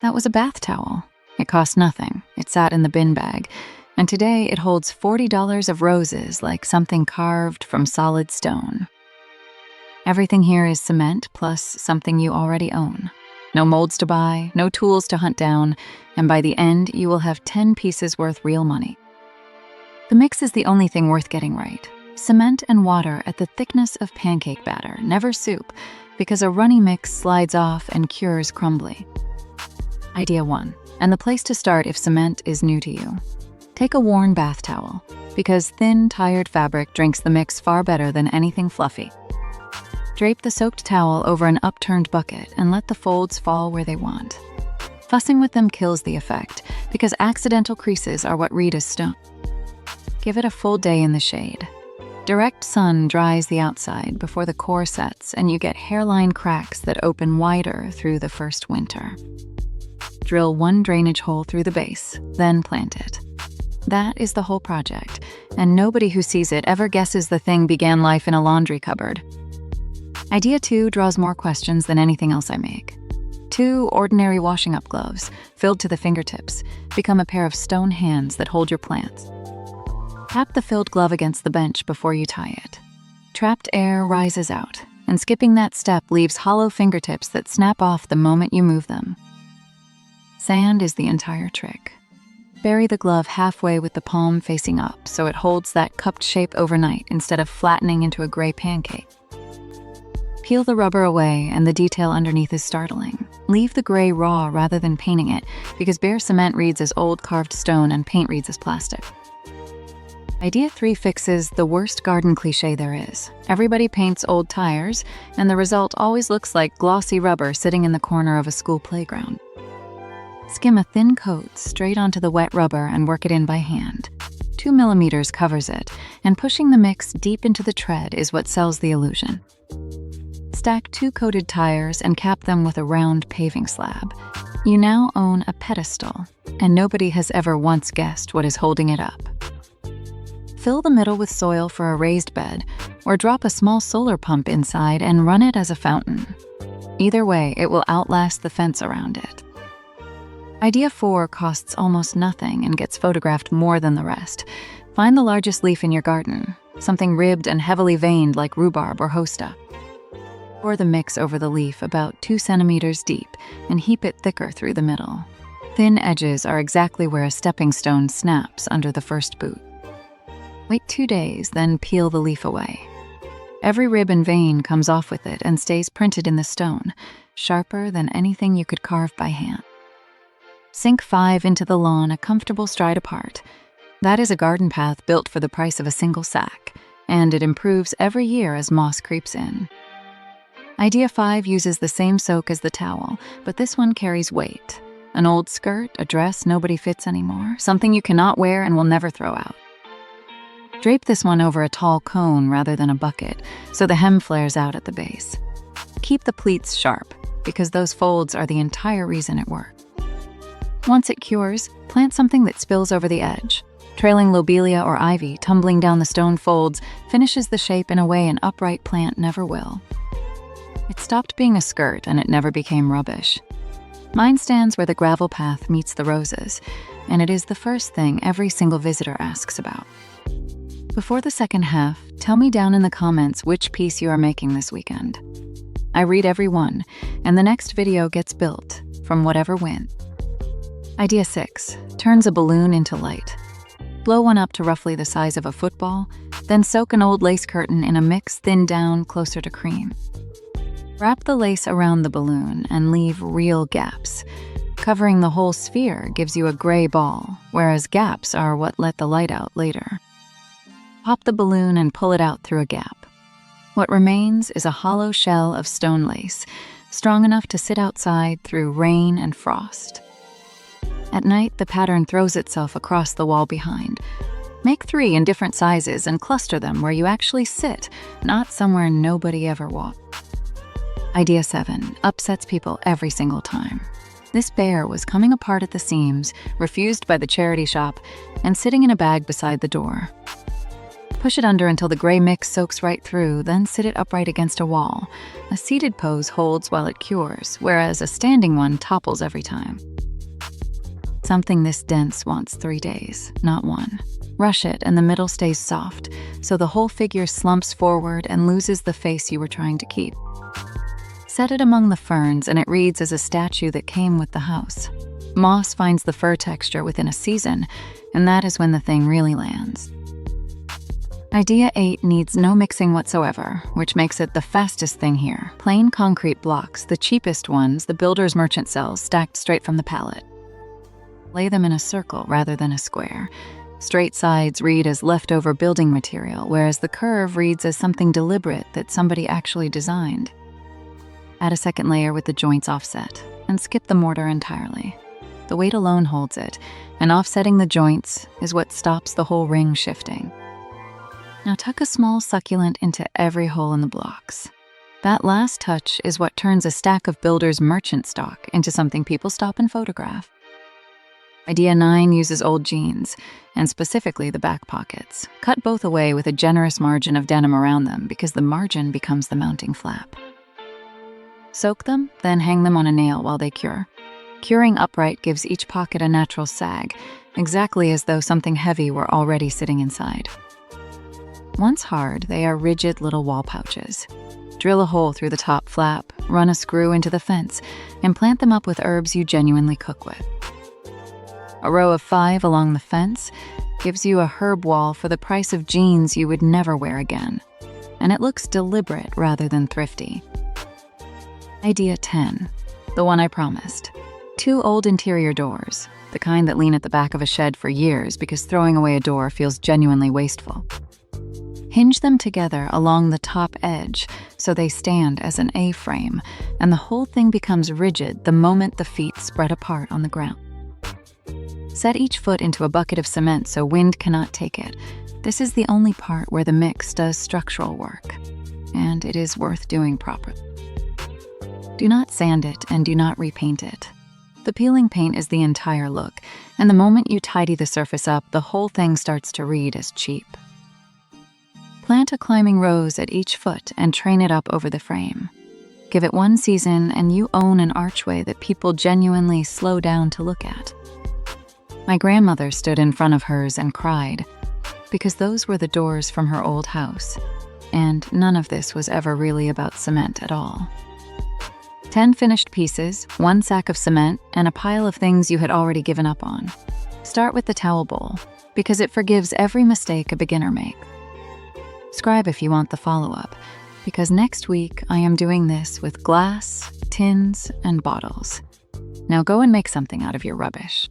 That was a bath towel. It cost nothing. It sat in the bin bag. And today it holds $40 of roses like something carved from solid stone. Everything here is cement plus something you already own. No molds to buy, no tools to hunt down, and by the end, you will have 10 pieces worth real money. The mix is the only thing worth getting right. Cement and water at the thickness of pancake batter, never soup, because a runny mix slides off and cures crumbly. Idea 1, and the place to start if cement is new to you. Take a worn bath towel, because thin, tired fabric drinks the mix far better than anything fluffy. Drape the soaked towel over an upturned bucket and let the folds fall where they want. Fussing with them kills the effect, because accidental creases are what read as stone. Give it a full day in the shade. Direct sun dries the outside before the core sets, and you get hairline cracks that open wider through the first winter. Drill one drainage hole through the base, then plant it. That is the whole project, and nobody who sees it ever guesses the thing began life in a laundry cupboard. Idea 2 draws more questions than anything else I make. 2 ordinary washing up gloves, filled to the fingertips, become a pair of stone hands that hold your plants. Tap the filled glove against the bench before you tie it. Trapped air rises out, and skipping that step leaves hollow fingertips that snap off the moment you move them. Sand is the entire trick. Bury the glove halfway with the palm facing up so it holds that cupped shape overnight instead of flattening into a gray pancake. Peel the rubber away and the detail underneath is startling. Leave the gray raw rather than painting it, because bare cement reads as old carved stone and paint reads as plastic. Idea 3 fixes the worst garden cliche there is. Everybody paints old tires, and the result always looks like glossy rubber sitting in the corner of a school playground. Skim a thin coat straight onto the wet rubber and work it in by hand. 2 millimeters covers it, and pushing the mix deep into the tread is what sells the illusion. Stack 2 coated tires and cap them with a round paving slab. You now own a pedestal, and nobody has ever once guessed what is holding it up. Fill the middle with soil for a raised bed, or drop a small solar pump inside and run it as a fountain. Either way, it will outlast the fence around it. Idea 4 costs almost nothing and gets photographed more than the rest. Find the largest leaf in your garden, something ribbed and heavily veined like rhubarb or hosta. Pour the mix over the leaf about 2 centimeters deep and heap it thicker through the middle. Thin edges are exactly where a stepping stone snaps under the first boot. Wait 2 days, then peel the leaf away. Every rib and vein comes off with it and stays printed in the stone, sharper than anything you could carve by hand. Sink 5 into the lawn a comfortable stride apart. That is a garden path built for the price of a single sack, and it improves every year as moss creeps in. Idea 5 uses the same soak as the towel, but this one carries weight. An old skirt, a dress nobody fits anymore, something you cannot wear and will never throw out. Drape this one over a tall cone rather than a bucket, so the hem flares out at the base. Keep the pleats sharp, because those folds are the entire reason it works. Once it cures, plant something that spills over the edge. Trailing lobelia or ivy tumbling down the stone folds finishes the shape in a way an upright plant never will. It stopped being a skirt and it never became rubbish. Mine stands where the gravel path meets the roses, and it is the first thing every single visitor asks about. Before the second half, tell me down in the comments which piece you are making this weekend. I read every one, and the next video gets built from whatever wins. Idea 6 turns a balloon into light. Blow one up to roughly the size of a football, then soak an old lace curtain in a mix thinned down closer to cream. Wrap the lace around the balloon and leave real gaps. Covering the whole sphere gives you a gray ball, whereas gaps are what let the light out later. Pop the balloon and pull it out through a gap. What remains is a hollow shell of stone lace, strong enough to sit outside through rain and frost. At night, the pattern throws itself across the wall behind. Make 3 in different sizes and cluster them where you actually sit, not somewhere nobody ever walked. Idea 7 upsets people every single time. This bear was coming apart at the seams, refused by the charity shop, and sitting in a bag beside the door. Push it under until the gray mix soaks right through, then sit it upright against a wall. A seated pose holds while it cures, whereas a standing one topples every time. Something this dense wants 3 days, not 1. Rush it and the middle stays soft, so the whole figure slumps forward and loses the face you were trying to keep. Set it among the ferns and it reads as a statue that came with the house. Moss finds the fur texture within a season, and that is when the thing really lands. Idea 8 needs no mixing whatsoever, which makes it the fastest thing here. Plain concrete blocks, the cheapest ones the builder's merchant sells, stacked straight from the pallet. Lay them in a circle rather than a square. Straight sides read as leftover building material, whereas the curve reads as something deliberate that somebody actually designed. Add a second layer with the joints offset, and skip the mortar entirely. The weight alone holds it, and offsetting the joints is what stops the whole ring shifting. Now tuck a small succulent into every hole in the blocks. That last touch is what turns a stack of builder's merchant stock into something people stop and photograph. Idea 9 uses old jeans, and specifically the back pockets. Cut both away with a generous margin of denim around them because the margin becomes the mounting flap. Soak them, then hang them on a nail while they cure. Curing upright gives each pocket a natural sag, exactly as though something heavy were already sitting inside. Once hard, they are rigid little wall pouches. Drill a hole through the top flap, run a screw into the fence, and plant them up with herbs you genuinely cook with. A row of 5 along the fence gives you a herb wall for the price of jeans you would never wear again, and it looks deliberate rather than thrifty. Idea 10, the one I promised. 2 old interior doors, the kind that lean at the back of a shed for years because throwing away a door feels genuinely wasteful. Hinge them together along the top edge so they stand as an A-frame, and the whole thing becomes rigid the moment the feet spread apart on the ground. Set each foot into a bucket of cement so wind cannot take it. This is the only part where the mix does structural work, and it is worth doing properly. Do not sand it and do not repaint it. The peeling paint is the entire look, and the moment you tidy the surface up, the whole thing starts to read as cheap. Plant a climbing rose at each foot and train it up over the frame. Give it 1 season and you own an archway that people genuinely slow down to look at. My grandmother stood in front of hers and cried, because those were the doors from her old house, and none of this was ever really about cement at all. 10 finished pieces, 1 sack of cement, and a pile of things you had already given up on. Start with the towel bowl, because it forgives every mistake a beginner makes. Subscribe if you want the follow-up, because next week I am doing this with glass, tins, and bottles. Now go and make something out of your rubbish.